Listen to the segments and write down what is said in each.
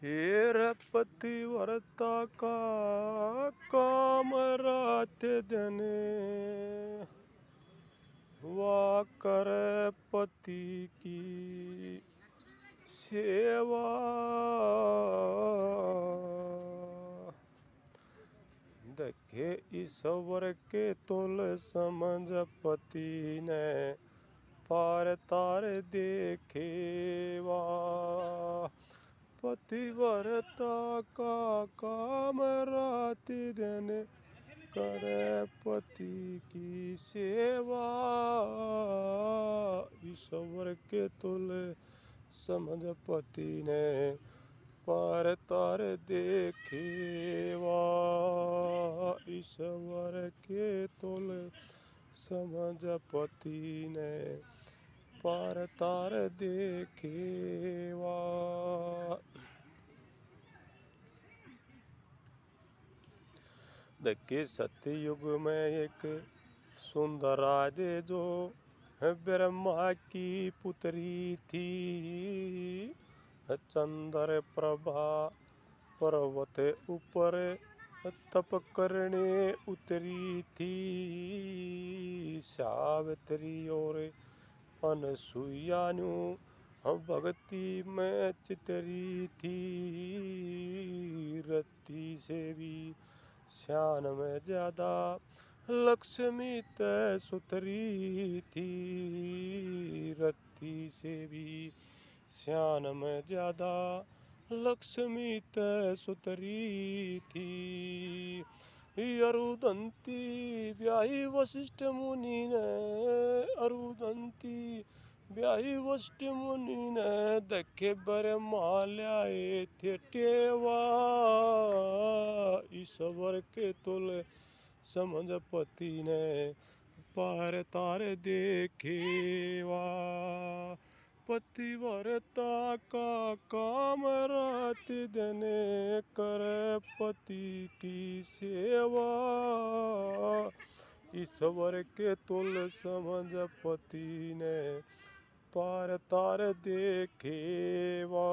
हेर पतिव्रता का काम रात दिन, वा करे पति की सेवा। देखे ईश्वर के तुल समझ पति ने पार तार देखेवा। पतिव्रता का काम रात दिन, करे पति की सेवा। ईश्वर के तुल समझ पति ने पार तार देखेवा। ईश्वर के तुल समझ पति ने पार तार देखेवा। देखे सतयुग में एक सुंदर राधे जो ब्रह्मा की पुत्री थी। चंद्र प्रभा पर्वत ऊपर तप करने उतरी थी। सावित्री और अनसुईया नु भक्ति में चितरी थी। रति से भी श्यान में ज्यादा लक्ष्मी तय सुतरी थी। रति से भी श्यान में ज्यादा लक्ष्मी तय सुतरी थी। अरुदंती ब्याही वशिष्ठ मुनि ने, अरुदंती ब्याही वशिष्ठ मुनि ने, देखे ब्रह्मा ल्याए थे टेवा। ईश्वर के तुल समझ पति ने पार तार देखेवा। पतिव्रता का काम रात दिन, करे पति की सेवा। ईश्वर के तुल समझ पति ने पार तार देखेवा।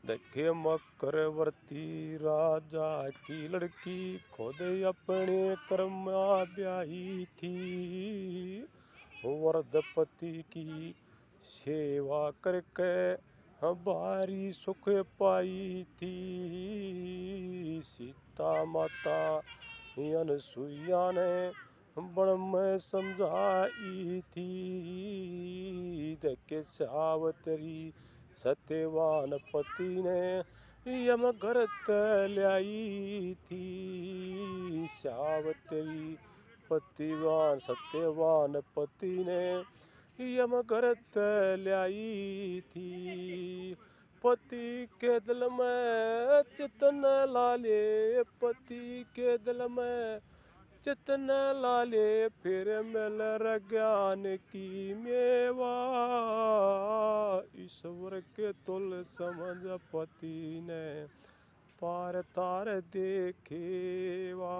देखे मकरवर्ती राजा की लड़की खुद अपने कर्म ब्याही थी। वरदपति की सेवा करके भारी सुख पाई थी। सीता माता अनसुईया ने बन में समझाई थी। देखे सावित्री सत्यवान पति ने यम घर ल्याई थी। सावित्री पतिवान सत्यवान पति ने यम घर ल्याई थी। पति के दिल में चितन लाले, पति के दिल में चितन लाले, फिर मिल ज्ञान की मेवा। ईश्वर के तुल समझ पति ने पार तार देखेवा।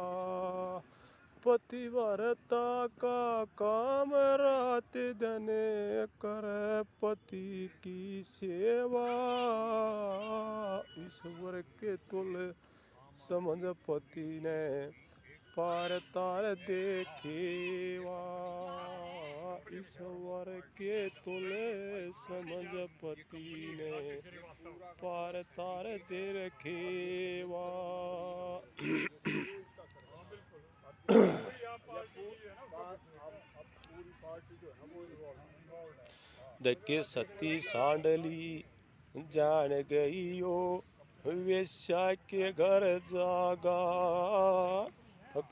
पतिव्रता का काम रात दिन, करे पति की सेवा। ईश्वर के तुल समझ पति ने पार तार देखेवा। ईश्वर के तुल समझ पति ने पार तार देखेवा। देखे सती सांडली जान गई यो, वेश्या के घर जागा।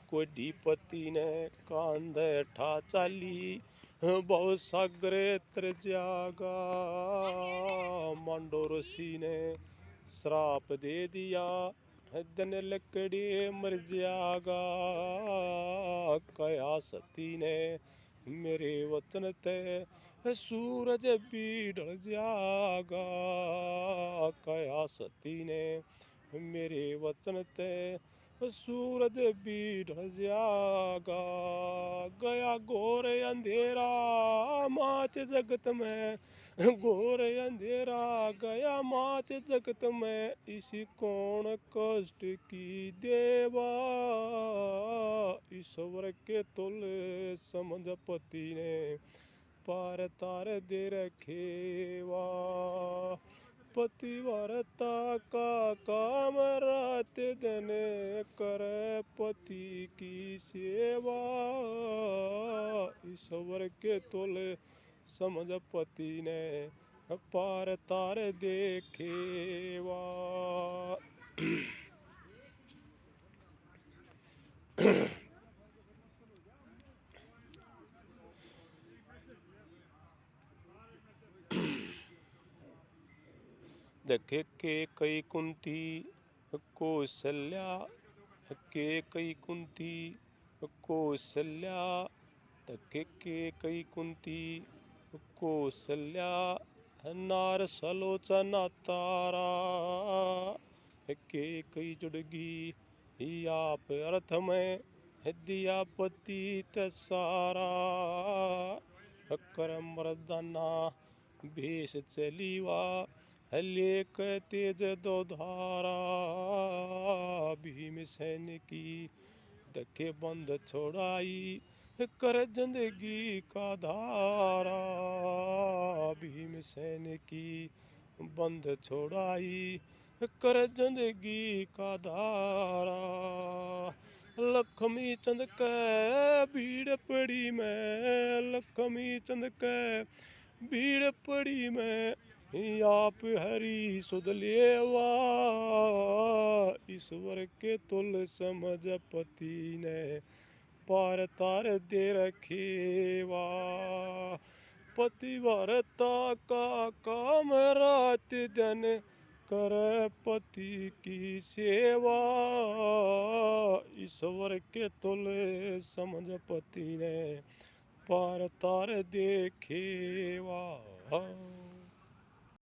कोडी पति ने कांधे ठा चाली, बहु सागरे तर जागा। मांडो ऋषि ने श्राप दे दिया, दिन लकड़ी मर जागा। कया सती ने मेरे वचन ते सूरज भी ढल जागा। कया सती ने मेरे वचन ते सूरज भी ढल जागा। गया घोर अंधेरा माच जगत में, घोर अंधेरा गया माच जगत में, इसी कौन कष्ट की देवा। ईश्वर के तुल समझ पति ने, पार तार दे रखेवा। पतिव्रता का काम रात दिन, करे पति की सेवा। ईश्वर के तुल समझ पति ने, पार तार देखेवा। देखे के कई कुंती कौशल्या, के कई कुंती कौशल्या, देखे के कई कुंती कौशल्या, नार सलोचना तारा। के कई जुड़गी आप अर्थ में, दिया पति सारा। कर मर्दाना भेष चलीवा, लेक तेज दो धारा। भीमसेन की धके बंद छोड़ाई, कर जिंदगी का धारा। भीमसेन की बंद छोड़ाई, कर जिंदगी का धारा। लक्ष्मी चंद के भीड़ पड़ी में, लक्ष्मी चंद के भीड़ पड़ी में, आप हरि सुध लेवा। ईश्वर के तुल समझ पति ने, पार तार दे रखेवा। पतिव्रता का काम रात दिन, कर पति की सेवा। ईश्वर के तुल समझ पति ने, पार तार देखेवा।